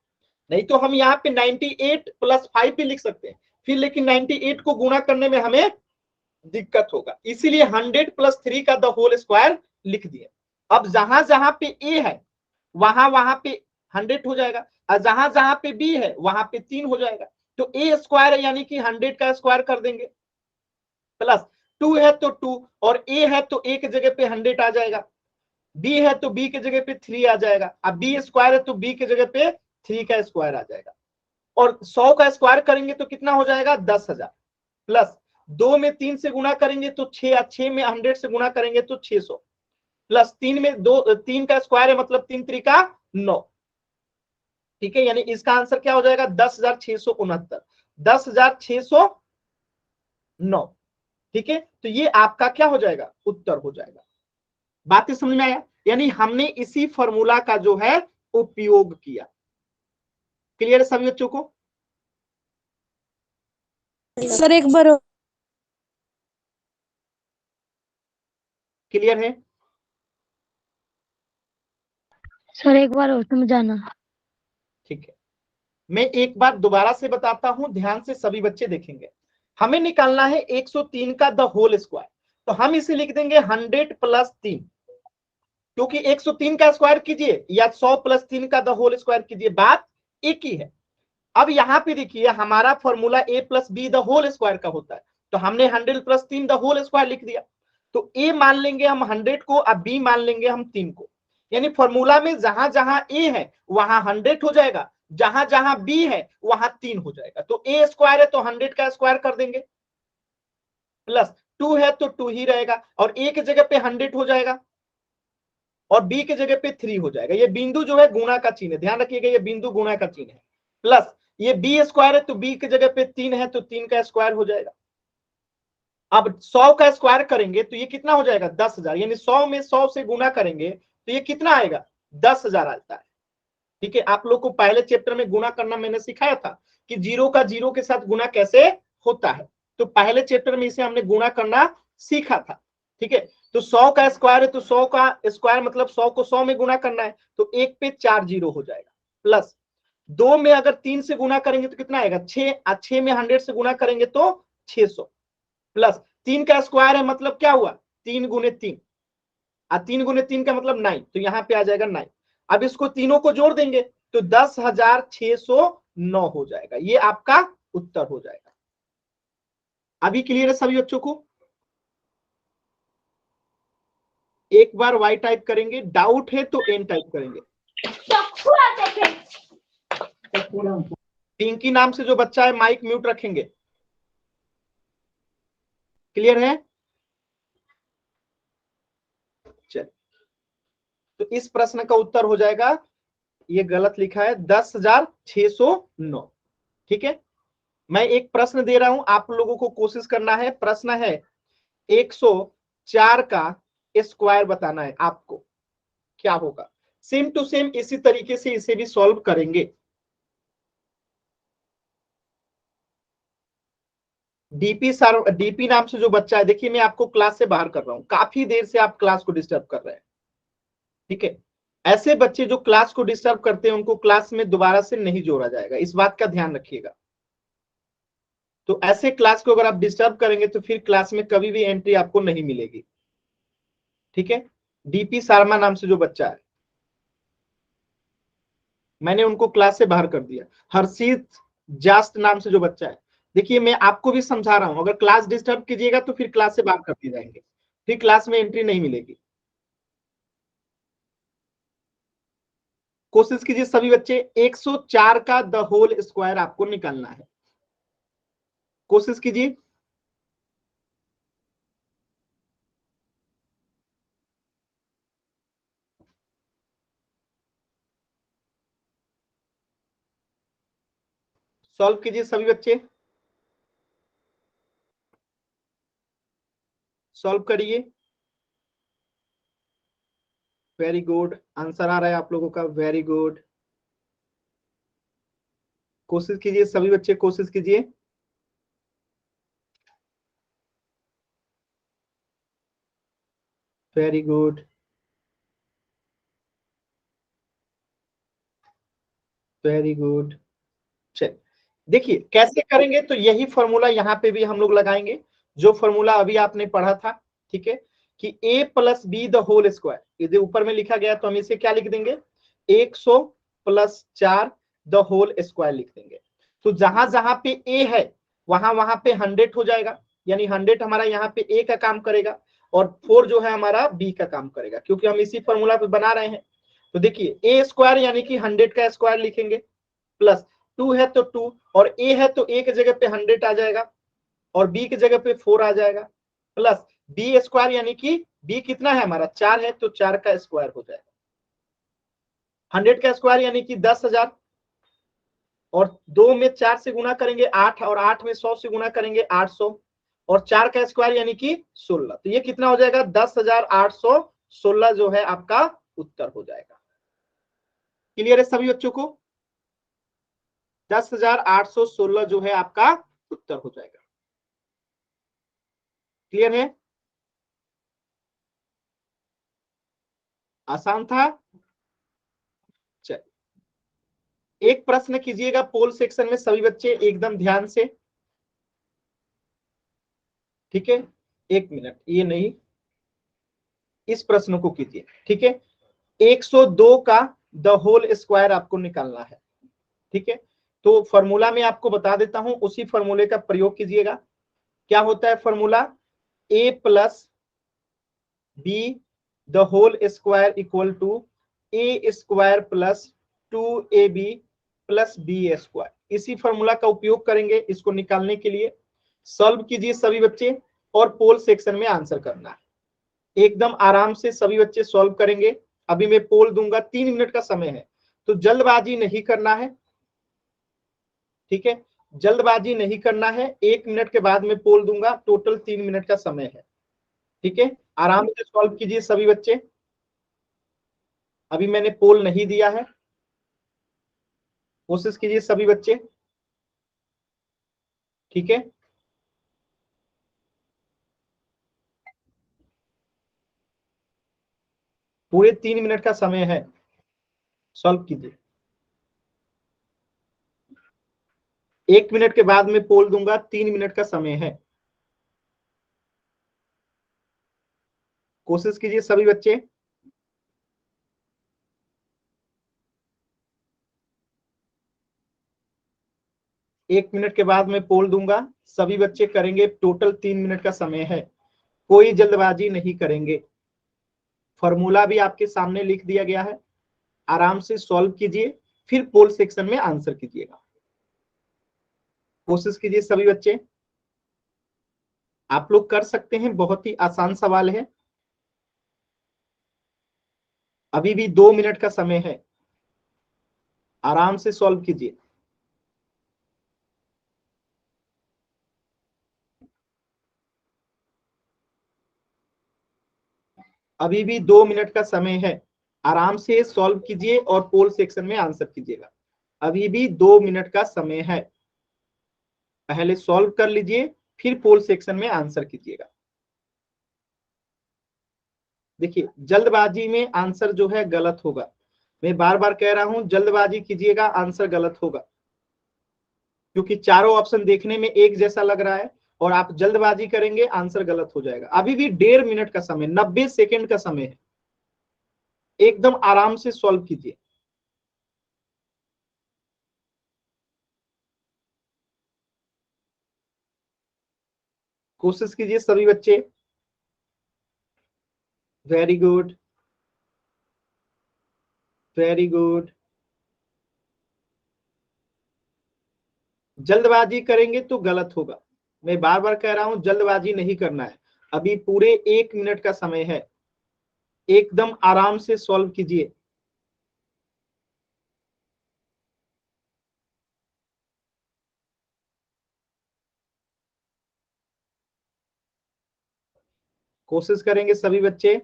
Speaker 1: नहीं तो हम यहाँ पे 98 प्लस 5 भी लिख सकते हैं, फिर लेकिन 98 को गुणा करने में हमें दिक्कत होगा, इसीलिए 100 प्लस 3 का द होल स्क्वायर लिख दिए। अब जहां जहां पे a है वहां वहां पे 100 हो जाएगा, और जहां जहां पे b है वहां पे 3 हो जाएगा, तो a स्क्वायर है यानी कि 100 का स्क्वायर कर देंगे, प्लस 2 है तो 2, और a है तो a की जगह पे 100 आ जाएगा, b है तो b की जगह पे 3 आ जाएगा, अब b स्क्वायर है तो b की जगह पे 3 का स्क्वायर आ जाएगा, और 100 का स्क्वायर करेंगे तो कितना हो जाएगा 10,000, प्लस 2 में 3 से गुणा करेंगे तो 6, 6 में 100 से गुणा करेंगे तो 600, प्लस 3 में 3 का स्क्वायर है मतलब 3 त्रिका 9, ठीक है। यानी इसका आंसर क्या हो जाएगा 10,669, 10,609, ठीक है। तो ये आपका क्या हो जाएगा, उत्तर हो जाएगा। बातें समझ में आया? यानी हमने इसी फॉर्मूला का जो है उपयोग किया, क्लियर है सभी बच्चों को?
Speaker 2: सर एक बार
Speaker 1: क्लियर है?
Speaker 3: सर एक बार और समझाना।
Speaker 1: ठीक है, मैं एक बार दोबारा से बताता हूं, ध्यान से सभी बच्चे देखेंगे। हमें निकालना है 103 का द होल स्क्वायर, तो हम इसे लिख देंगे 100 प्लस 3, क्योंकि 103 का स्क्वायर कीजिए या 100 प्लस 3 का द होल स्क्वायर कीजिए, बात एक ही है। अब यहां पे देखिए हमारा formula a plus B the whole square का होता है, तो हमने 100 प्लस 3 द होल स्क्वायर लिख दिया। तो a मान लेंगे हम 100 को, अब b मान लेंगे हम 3 को, यानी फॉर्मूला में जहां जहां a है वहां 100 हो जाएगा, जहां जहां b है वहां 3 हो जाएगा। तो a स्क्वायर है तो 100 का स्क्वायर कर देंगे, प्लस 2 है तो 2 ही रहेगा, और a की जगह पे 100 हो जाएगा और b की जगह पे 3 हो जाएगा। ये बिंदु जो है गुणा का चिन्ह है, ध्यान रखिएगा, ये बिंदु गुणा का चिन्ह है। प्लस ये b स्क्वायर है तो b की जगह पे 3 है तो 3 का स्क्वायर हो जाएगा। अब 100 का स्क्वायर करेंगे तो ये कितना हो जाएगा 10,000, यानी 100 में 100 से गुना करेंगे तो ये कितना आएगा 10,000 आता है। ठीक है, आप लोग को पहले चैप्टर में गुना करना मैंने सिखाया था कि जीरो का जीरो के साथ गुना कैसे होता है, तो पहले चैप्टर में इसे हमने गुणा करना सीखा था। ठीक है, तो 100 का स्क्वायर है तो 100 का स्क्वायर मतलब 100 को 100 में गुना करना है, तो 1 पे 4 जीरो हो जाएगा। प्लस 2 में अगर 3 से गुना करेंगे तो कितना आएगा 6, 6 में 100 से गुना करेंगे तो 600, प्लस 3 का स्क्वायर है मतलब क्या हुआ 3 गुने 3, 3 गुने 3 का मतलब 9, तो यहाँ पे आ जाएगा 9। अब इसको तीनों को जोड़ देंगे तो 10,609 हो जाएगा, ये आपका उत्तर हो जाएगा। अभी क्लियर है सभी बच्चों को? एक बार y टाइप करेंगे, डाउट है तो n टाइप करेंगे। पिंकी नाम से जो बच्चा है माइक म्यूट रखेंगे। क्लियर है? चल, तो इस प्रश्न का उत्तर हो जाएगा, ये गलत लिखा है 10,609। ठीक है, मैं एक प्रश्न दे रहा हूं, आप लोगों को कोशिश करना है। प्रश्न है 104 का स्क्वायर बताना है आपको, क्या होगा। सेम टू सेम इसी तरीके से इसे भी सॉल्व करेंगे। डीपी नाम से जो बच्चा है, देखिए मैं आपको क्लास से बाहर कर रहा हूं, काफी देर से आप क्लास को डिस्टर्ब कर रहे हैं। ठीक है, ऐसे बच्चे जो क्लास को डिस्टर्ब करते हैं उनको क्लास में दोबारा से नहीं जोड़ा जाएगा, इस बात का ध्यान रखिएगा। तो ऐसे क्लास को अगर आप डिस्टर्ब करेंगे तो फिर क्लास में कभी भी एंट्री आपको नहीं मिलेगी। ठीक है, डीपी शर्मा नाम से जो बच्चा है, मैंने उनको क्लास से बाहर कर दिया। हर्षित जास्ट नाम से जो बच्चा है, देखिए मैं आपको भी समझा रहा हूं, अगर क्लास डिस्टर्ब कीजिएगा तो फिर क्लास से बाहर कर दिए जाएंगे, फिर क्लास में एंट्री नहीं मिलेगी। कोशिश कीजिए सभी बच्चे, 104 का द होल स्क्वायर आपको निकालना है, कोशिश कीजिए। सॉल्व कीजिए सभी बच्चे, सॉल्व करिए। वेरी गुड, आंसर आ रहा है आप लोगों का, वेरी गुड। कोशिश कीजिए सभी बच्चे, कोशिश कीजिए। Very good, very good. चल, देखिए कैसे करेंगे, तो यही फॉर्मूला यहाँ पे भी हम लोग लगाएंगे, जो फॉर्मूला अभी आपने पढ़ा था। ठीक है, कि a plus B the whole square, यदि ऊपर में लिखा गया तो हम इसे क्या लिख देंगे 100 प्लस 4 द होल स्क्वायर लिख देंगे। तो जहां जहां पे a है वहां वहां पे 100 हो जाएगा, यानी 100 हमारा यहाँ पे a का काम करेगा और 4 जो है हमारा b का काम करेगा, क्योंकि हम इसी फॉर्मूला पे बना रहे हैं। तो देखिए a स्क्वायर यानी कि 100 का स्क्वायर लिखेंगे, प्लस 2 है तो 2, और a है तो a की जगह पे 100 आ जाएगा और b की जगह पे 4 आ जाएगा, प्लस b स्क्वायर यानी कि b कितना है हमारा 4 है तो 4 का स्क्वायर हो जाएगा। 100 का स्क्वायर यानी कि 10,000, और 2 में 4 से गुना करेंगे 8, और 8 में 100 से गुना करेंगे 800, और 4 का स्क्वायर यानी कि 16, तो ये कितना हो जाएगा 10,816 जो है आपका उत्तर हो जाएगा। क्लियर है सभी बच्चों को? 10,816 जो है आपका उत्तर हो जाएगा। क्लियर है? आसान था। चलिए एक प्रश्न कीजिएगा पोल सेक्शन में सभी बच्चे एकदम ध्यान से, ठीक है? 1 मिनट, ये नहीं, इस प्रश्न को कीजिए, ठीक है? 102 का द होल स्क्वायर आपको निकालना है, ठीक है? तो फॉर्मूला में आपको बता देता हूं, उसी फॉर्मूले का प्रयोग कीजिएगा। क्या होता है formula? a plus B the whole square equal to a square plus 2ab plus B square. इसी फॉर्मूला का उपयोग करेंगे इसको निकालने के लिए। सॉल्व कीजिए सभी बच्चे और पोल सेक्शन में आंसर करना है। एकदम आराम से सभी बच्चे सॉल्व करेंगे। अभी मैं पोल दूंगा, 3 मिनट का समय है, तो जल्दबाजी नहीं करना है, ठीक है? जल्दबाजी नहीं करना है। 1 मिनट के बाद मैं पोल दूंगा, टोटल 3 मिनट का समय है, ठीक है? आराम से सॉल्व कीजिए सभी बच्चे। अभी मैंने पोल नहीं दिया है, कोशिश कीजिए सभी बच्चे, ठीक है? पूरे 3 मिनट का समय है, सॉल्व कीजिए। 1 मिनट के बाद मैं पोल दूंगा, 3 मिनट का समय है, कोशिश कीजिए सभी बच्चे। एक मिनट के बाद मैं पोल दूंगा, सभी बच्चे करेंगे। टोटल 3 मिनट का समय है, कोई जल्दबाजी नहीं करेंगे। फॉर्मूला भी आपके सामने लिख दिया गया है, आराम से सॉल्व कीजिए, फिर पोल सेक्शन में आंसर कीजिएगा। कोशिश कीजिए सभी बच्चे, आप लोग कर सकते हैं, बहुत ही आसान सवाल है। अभी भी 2 मिनट का समय है, आराम से सॉल्व कीजिए। अभी भी 2 मिनट का समय है, आराम से सॉल्व कीजिए और पोल सेक्शन में आंसर कीजिएगा। अभी भी 2 मिनट का समय है, पहले सॉल्व कर लीजिए, फिर पोल सेक्शन में आंसर कीजिएगा। देखिए जल्दबाजी में आंसर जो है गलत होगा, मैं बार बार कह रहा हूं, जल्दबाजी कीजिएगा आंसर गलत होगा, क्योंकि चारों ऑप्शन देखने में एक जैसा लग रहा है और आप जल्दबाजी करेंगे आंसर गलत हो जाएगा। अभी भी 1.5 मिनट का समय, 90 सेकेंड का समय है, एकदम आराम से सॉल्व कीजिए। कोशिश कीजिए सभी बच्चे, वेरी गुड, वेरी गुड। जल्दबाजी करेंगे तो गलत होगा, मैं बार बार कह रहा हूं, जल्दबाजी नहीं करना है। अभी पूरे 1 मिनट का समय है, एकदम आराम से सॉल्व कीजिए। कोशिश करेंगे सभी बच्चे।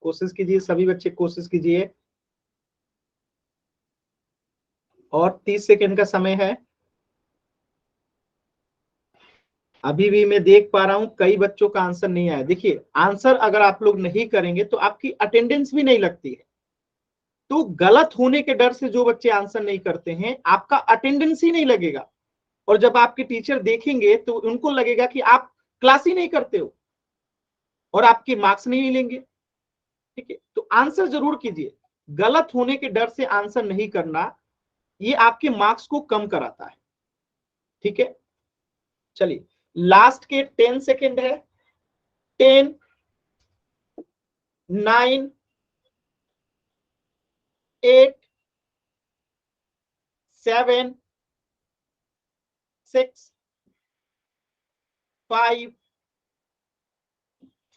Speaker 1: कोशिश कीजिए सभी बच्चे, कोशिश कीजिए। और 30 सेकेंड का समय है। अभी भी मैं देख पा रहा हूं कई बच्चों का आंसर नहीं आया। देखिए आंसर अगर आप लोग नहीं करेंगे तो आपकी अटेंडेंस भी नहीं लगती है। तो गलत होने के डर से जो बच्चे आंसर नहीं करते हैं, आपका अटेंडेंस ही नहीं लगेगा, और जब आपके टीचर देखेंगे तो उनको लगेगा कि आप क्लास ही नहीं करते हो और आपके मार्क्स नहीं लेंगे, ठीक है? तो आंसर जरूर कीजिए, गलत होने के डर से आंसर नहीं करना, ये आपके मार्क्स को कम कराता है, ठीक है? चलिए लास्ट के 10 सेकेंड है। 10, 9, 8, 7, 6, 5,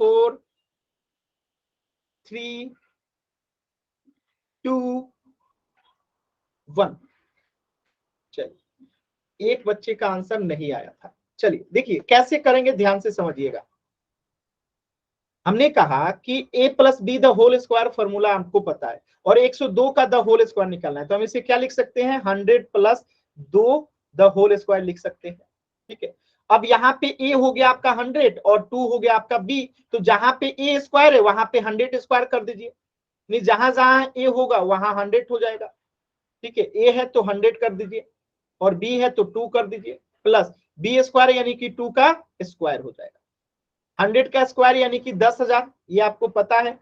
Speaker 1: 4, 3, 2, 1। चलिए एक बच्चे का आंसर नहीं आया था। चलिए देखिए कैसे करेंगे, ध्यान से समझिएगा। हमने कहा कि a plus B the whole square formula हमको पता है और 102 का द होल स्क्वायर निकालना है, तो हम इसे क्या लिख सकते हैं, 100 प्लस 2 द होल स्क्वायर लिख सकते हैं। ठीक है, अब यहाँ पे a हो गया आपका 100 और 2 हो गया आपका b, तो जहां पे a स्क्वायर है वहां पे 100 स्क्वायर कर दीजिए, नहीं जहां जहां a होगा वहां 100 हो जाएगा। ठीक है, a है तो 100 कर दीजिए और b है तो 2 कर दीजिए, प्लस b स्क्वायर यानी कि 2 का स्क्वायर हो जाएगा। 100 का स्क्वायर यानी कि 10,000, ये आपको पता है,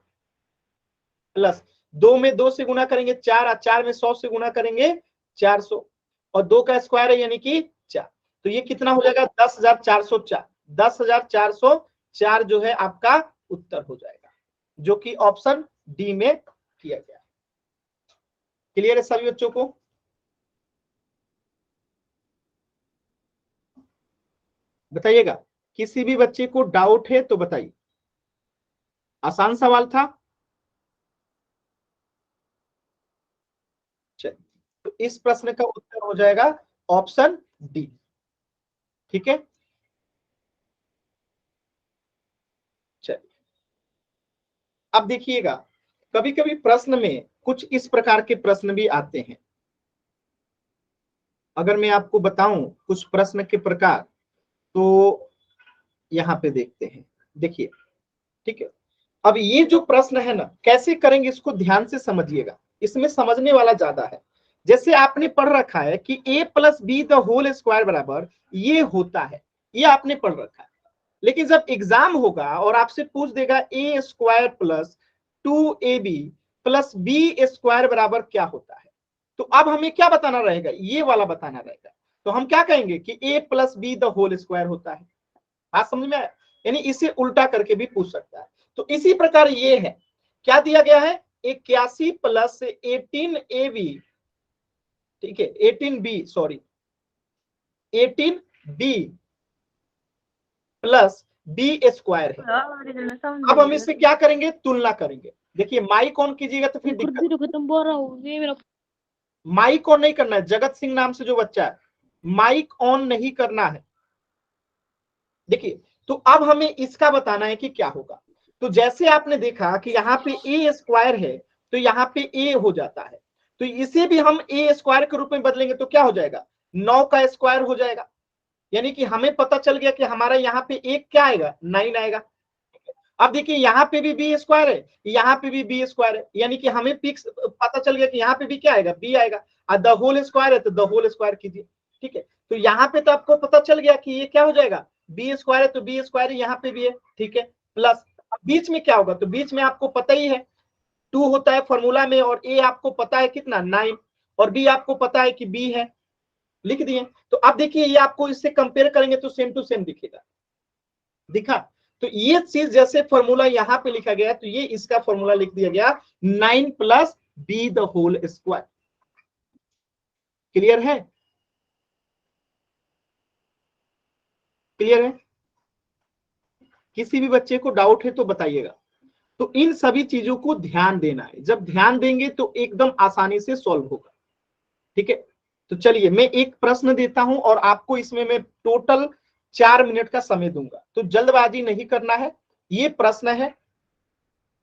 Speaker 1: प्लस 2 में 2 से गुना करेंगे 4 और 4 में 100 से गुना करेंगे 400 और 2 का स्क्वायर है यानी कि 4, तो ये कितना हो जाएगा 10,404। 10,404 जो है आपका उत्तर हो जाएगा, जो कि ऑप्शन डी में किया गया। क्लियर है सभी बच्चों को? बताइएगा, किसी भी बच्चे को डाउट है तो बताइए। आसान सवाल था। तो इस प्रश्न का उत्तर हो जाएगा ऑप्शन डी। ठीक है, चलिए अब देखिएगा, कभी कभी प्रश्न में कुछ इस प्रकार के प्रश्न भी आते हैं। अगर मैं आपको बताऊं कुछ प्रश्न के प्रकार, तो यहां पे देखते हैं, देखिए। ठीक है, अब ये जो प्रश्न है ना, कैसे करेंगे इसको ध्यान से समझिएगा, इसमें समझने वाला ज्यादा है। जैसे आपने पढ़ रखा है कि a plus B the whole square बराबर ये होता है, ये आपने पढ़ रखा है, लेकिन जब एग्जाम होगा और आपसे पूछ देगा A square plus 2ab plus B square बराबर क्या होता है, तो अब हमें क्या बताना रहेगा, ये वाला बताना रहेगा। तो हम क्या कहेंगे कि a plus B the whole square होता है। बात समझ में आया? यानी इसे उल्टा करके भी पूछ सकता है। तो इसी प्रकार ये है, क्या दिया गया है, 81 प्लस 18ab, ठीक है 18b, sorry 18b plus B square है। अब हम इससे क्या करेंगे, तुलना करेंगे। देखिए माइक ऑन कीजिएगा तो फिर दिक्कत,
Speaker 2: खत्म बोल रहा हूँ ये मेरा।
Speaker 1: माइक ऑन नहीं करना है, जगत सिंह नाम से जो बच्चा है, माइक ऑन नहीं करना है। देखिए, तो अब हमें इसका बताना है कि क्या होगा। तो जैसे आपने देखा कि यहाँ पे ए स्क्वायर है, तो यहाँ पे ए हो जाता है, तो इसे भी हम ए स्क्वायर के रूप में बदलेंगे तो क्या हो जाएगा, 9 का स्क्वायर हो जाएगा। यानी कि हमें पता चल गया कि हमारा यहाँ पे एक क्या आएगा, 9 आएगा। अब देखिए यहाँ पे भी बी स्क्वायर है, यहाँ पे भी बी स्क्वायर है, यानी कि हमें फिक्स पता चल गया कि यहाँ पे भी क्या आएगा, बी आएगा। और द होल स्क्वायर है तो द होल स्क्वायर कीजिए। ठीक है, तो यहाँ पे तो आपको पता चल गया कि ये क्या हो जाएगा, बी स्क्वायर है तो बी स्क्वायर यहाँ पे भी है। ठीक है, प्लस बीच में क्या होगा, तो बीच में आपको पता ही है 2 होता है फॉर्मूला में, और ए आपको पता है कितना 9, और बी आपको पता है कि बी है, लिख दिए। तो अब देखिए ये आपको इससे कंपेयर करेंगे तो सेम टू सेम दिखेगा, दिखा। तो ये चीज जैसे फॉर्मूला यहां पे लिखा गया है, तो ये इसका फॉर्मूला लिख दिया गया 9 plus B the whole square. Clear है? क्लियर है? किसी भी बच्चे को डाउट है तो बताइएगा। तो इन सभी चीजों को ध्यान देना है, जब ध्यान देंगे तो एकदम आसानी से सॉल्व होगा। ठीक है, तो चलिए मैं एक प्रश्न देता हूं और आपको इसमें मैं टोटल 4 मिनट का समय दूंगा, तो जल्दबाजी नहीं करना है। ये प्रश्न है,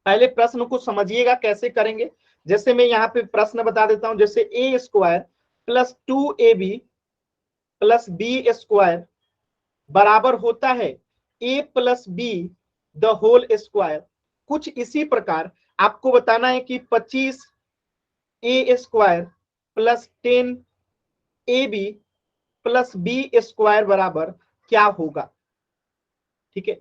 Speaker 1: पहले प्रश्न को समझिएगा कैसे करेंगे। जैसे मैं यहाँ पे प्रश्न बता देता हूं, जैसे A square plus 2ab plus B square बराबर होता है A plus B the whole square. कुछ इसी प्रकार आपको बताना है कि 25 A square plus 10 A B plus B square बराबर क्या होगा। ठीक है,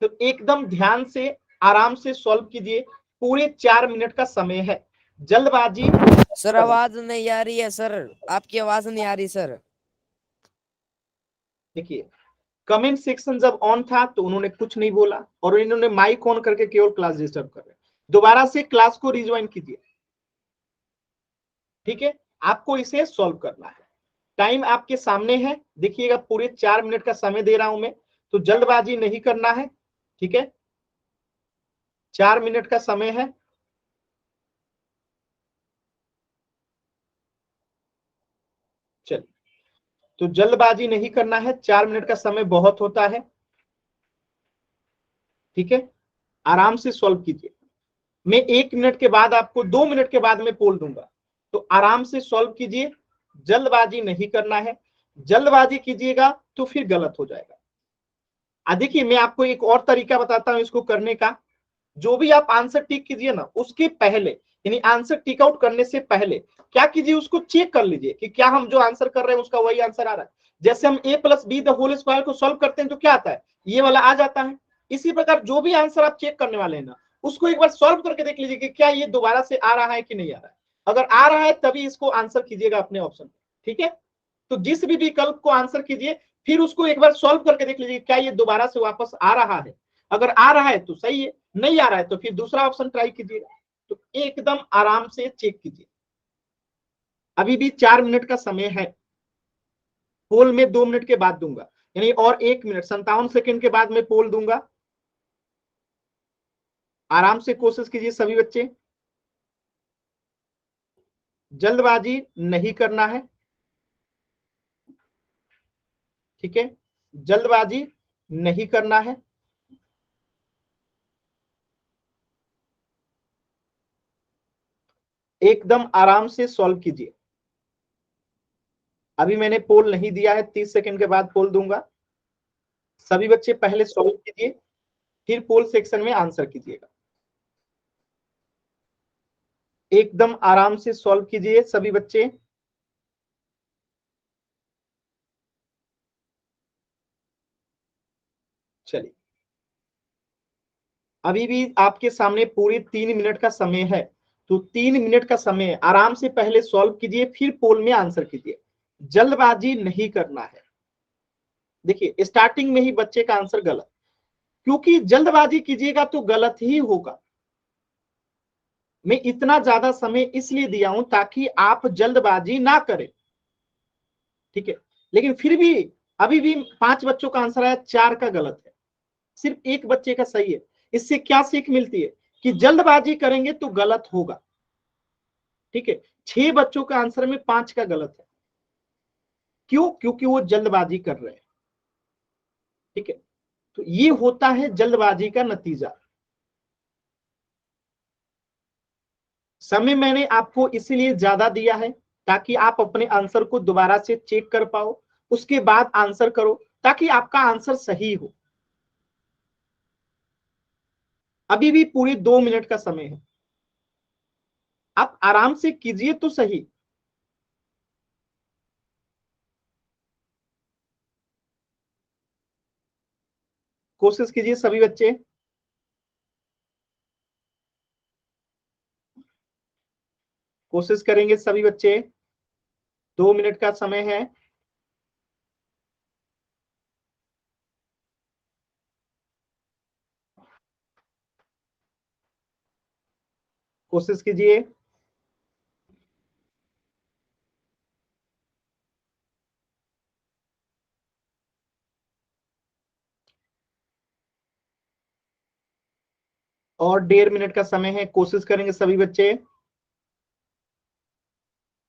Speaker 1: तो एकदम ध्यान से आराम से सॉल्व कीजिए, पूरे 4 मिनट का समय है, जल्दबाजी।
Speaker 4: सर आवाज नहीं आ रही है सर, आपकी आवाज नहीं आ रही सर।
Speaker 1: देखिए कमेंट सेक्शन जब ऑन था तो उन्होंने कुछ नहीं बोला, और इन्होंने माइक ऑन करके केवल क्लास डिस्टर्ब कर रहे। दोबारा से क्लास को रिज्वाइन कीजिए। ठीक है, आपको इसे सॉल्व करना है, टाइम आपके सामने है, देखिएगा पूरे 4 मिनट का समय दे रहा हूं मैं, तो जल्दबाजी नहीं करना है। ठीक है, 4 मिनट का समय है। चलिए तो जल्दबाजी नहीं करना है, 4 मिनट का समय बहुत होता है। ठीक है, आराम से सॉल्व कीजिए। मैं 1 मिनट के बाद आपको 2 मिनट के बाद में पोल दूंगा, तो आराम से सॉल्व कीजिए, जल्दबाजी नहीं करना है। जल्दबाजी कीजिएगा तो फिर गलत हो जाएगा। देखिए मैं आपको एक और तरीका बताता हूं इसको करने का। जो भी आप आंसर टिक कीजिए ना, उसके पहले यानी आंसर टिक आउट करने से पहले क्या कीजिए, उसको चेक कर लीजिए कि क्या हम जो आंसर कर रहे हैं उसका वही आंसर आ रहा है। जैसे हम a + b the whole square को सॉल्व करते हैं तो क्या आता है, ये वाला आ जाता है। इसी प्रकार जो भी आंसर आप चेक करने वाले हैं ना, उसको एक बार सॉल्व करके देख लीजिए कि क्या ये दोबारा से आ रहा है कि नहीं आ रहा है। अगर आ रहा है तभी इसको आंसर कीजिएगा अपने ऑप्शन। ठीक है, तो जिस भी विकल्प को आंसर कीजिए, फिर उसको एक बार सॉल्व करके देख लीजिए क्या ये दोबारा से वापस आ रहा है। अगर आ रहा है तो सही है, नहीं आ रहा है तो फिर दूसरा ऑप्शन ट्राई कीजिएगा। तो एकदम आराम से चेक कीजिए। अभी भी 4 मिनट का समय है, पोल में 2 मिनट के बाद दूंगा, यानी और 1 मिनट 57 सेकंड के बाद मैं पोल दूंगा। आराम से कोशिश कीजिए सभी बच्चे, जल्दबाजी नहीं करना है। ठीक है, जल्दबाजी नहीं करना है। एकदम आराम से सॉल्व कीजिए। अभी मैंने पोल नहीं दिया है, 30 सेकंड के बाद पोल दूंगा। सभी बच्चे पहले सॉल्व कीजिए, फिर पोल सेक्शन में आंसर कीजिएगा। एकदम आराम से सॉल्व कीजिए सभी बच्चे। चलिए, अभी भी आपके सामने पूरे 3 मिनट का समय है, तो 3 मिनट का समय आराम से पहले सॉल्व कीजिए, फिर पोल में आंसर कीजिए। जल्दबाजी नहीं करना है। देखिए स्टार्टिंग में ही बच्चे का आंसर गलत, क्योंकि जल्दबाजी कीजिएगा तो गलत ही होगा। मैं इतना ज्यादा समय इसलिए दिया हूं ताकि आप जल्दबाजी ना करें। ठीक है, लेकिन फिर भी अभी भी 5 बच्चों का आंसर आया, 4 का गलत है, सिर्फ 1 बच्चे का सही है। इससे क्या सीख मिलती है कि जल्दबाजी करेंगे तो गलत होगा। ठीक है, 6 बच्चों का आंसर में 5 का गलत है। क्यों? क्योंकि वो जल्दबाजी कर रहे हैं। ठीक है, तो ये होता है जल्दबाजी का नतीजा। समय मैंने आपको इसलिए ज्यादा दिया है ताकि आप अपने आंसर को दोबारा से चेक कर पाओ, उसके बाद आंसर करो, ताकि आपका आंसर सही हो। अभी भी पूरी 2 मिनट का समय है, आप आराम से कीजिए तो सही। कोशिश कीजिए सभी बच्चे। कोशिश करेंगे सभी बच्चे, 2 मिनट का समय है। कोशिश कीजिए। और 1.5 मिनट का समय है, कोशिश करेंगे सभी बच्चे।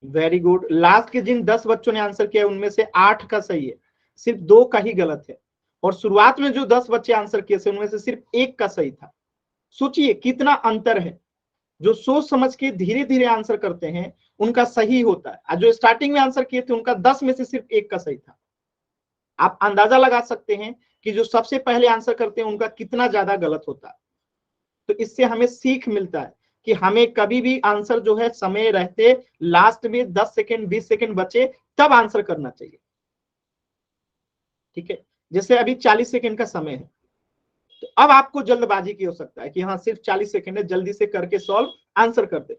Speaker 1: Very good. लास्ट के जिन 10 बच्चों ने आंसर किया उनमें से 8 का सही है, सिर्फ 2 का ही गलत है। और शुरुआत में जो 10 बच्चे आंसर किए थे उनमें से सिर्फ 1 का सही था। सोचिए कितना अंतर है। जो सोच समझ के धीरे धीरे आंसर करते हैं उनका सही होता है, और जो स्टार्टिंग में आंसर किए थे उनका 10 में से सिर्फ 1 का सही था। आप अंदाजा लगा सकते हैं कि जो सबसे पहले आंसर करते हैं उनका कितना ज्यादा गलत होता है। तो इससे हमें सीख मिलता है कि हमें कभी भी आंसर जो है समय रहते लास्ट में 10 सेकंड 20 सेकंड बचे तब आंसर करना चाहिए। ठीक है, जैसे अभी 40 सेकंड का समय है, तो अब आपको जल्दबाजी की हो सकता है कि हाँ सिर्फ 40 सेकंड है, जल्दी से करके सॉल्व आंसर कर दे।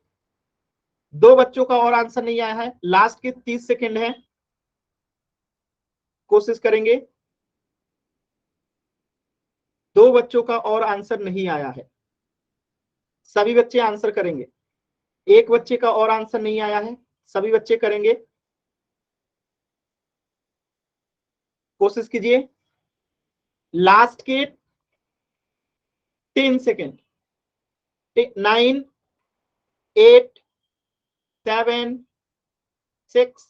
Speaker 1: 2 बच्चों का और आंसर नहीं आया है, लास्ट के 30 सेकंड है, कोशिश करेंगे। 2 बच्चों का और आंसर नहीं आया है, सभी बच्चे आंसर करेंगे। 1 बच्चे का और आंसर नहीं आया है, सभी बच्चे करेंगे। कोशिश कीजिए। लास्ट के 10 सेकेंड। 9 8 7 6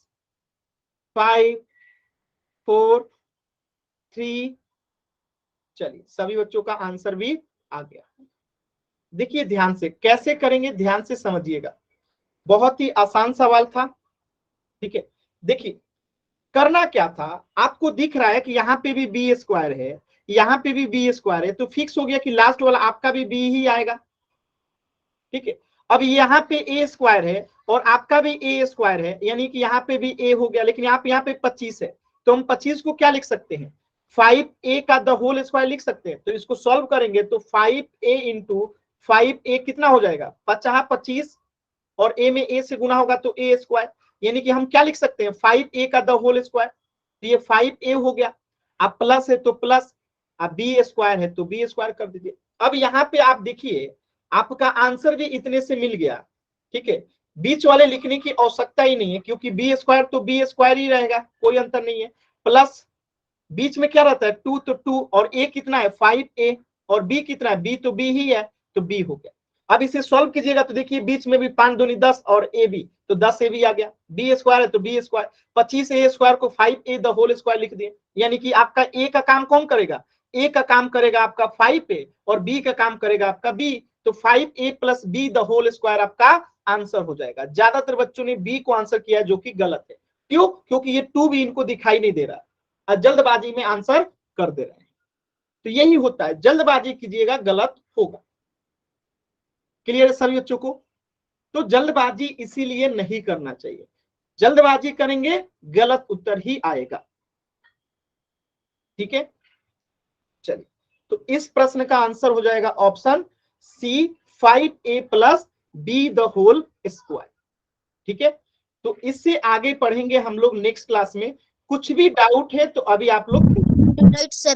Speaker 1: 5 4 3। चलिए सभी बच्चों का आंसर भी आ गया। देखिए ध्यान से कैसे करेंगे, ध्यान से समझिएगा, बहुत ही आसान सवाल था। ठीक है, देखिए करना क्या था, आपको दिख रहा है कि यहाँ पे भी बी स्क्वायर है, यहाँ पे भी बी स्क्वायर है, तो फिक्स हो गया कि लास्ट वाला आपका भी बी ही आएगा। ठीक है, अब यहाँ पे ए स्क्वायर है और आपका भी ए स्क्वायर है, यानी कि यहाँ पे भी ए हो गया, लेकिन यहाँ पे 25 है, तो हम 25 को क्या लिख सकते हैं, 5a का द होल स्क्वायर लिख सकते हैं। तो इसको सॉल्व करेंगे तो 5a इंटू 5a कितना हो जाएगा, 50 25, और a में a से गुना होगा तो a स्क्वायर, यानी कि हम क्या लिख सकते हैं 5a का द होल स्क्वायर। तो ये 5a हो गया, अब प्लस है तो प्लस, अब b स्क्वायर है तो b स्क्वायर कर दीजिए। अब यहाँ पे आप देखिए आपका आंसर भी इतने से मिल गया। ठीक है, बीच वाले लिखने की आवश्यकता ही नहीं है, क्योंकि बी स्क्वायर तो बी स्क्वायर ही रहेगा, कोई अंतर नहीं है। प्लस बीच में क्या रहता है 2, तो 2, और a कितना है 5a, और b कितना है, b तो b ही है, तो b हो गया। अब इसे सॉल्व कीजिएगा तो देखिए बीच में भी 5 दूनी 10 और a भी, तो 10a आ गया, b स्क्वायर है तो b स्क्वायर, 25a स्क्वायर को 5a द होल स्क्वायर लिख दिए, यानी कि आपका a का काम कौन करेगा, a का काम करेगा आपका 5a और b का काम करेगा आपका b, तो 5a plus b the whole square आपका आंसर हो जाएगा। ज्यादातर बच्चों ने b को आंसर किया जो कि गलत है, क्यों, क्योंकि ये 2 भी इनको दिखाई नहीं दे रहा है, जल्दबाजी में आंसर कर दे रहे हैं। तो यही होता है, जल्दबाजी कीजिएगा गलत होगा। क्लियर है सभी बच्चों को? तो जल्दबाजी इसीलिए नहीं करना चाहिए, जल्दबाजी करेंगे गलत उत्तर ही आएगा। ठीक है, चलिए तो इस प्रश्न का आंसर हो जाएगा option C, 5a plus b the whole square. ठीक है, तो इससे आगे पढ़ेंगे हम लोग नेक्स्ट क्लास में। कुछ भी डाउट है तो अभी आप लोग
Speaker 2: राइट सर।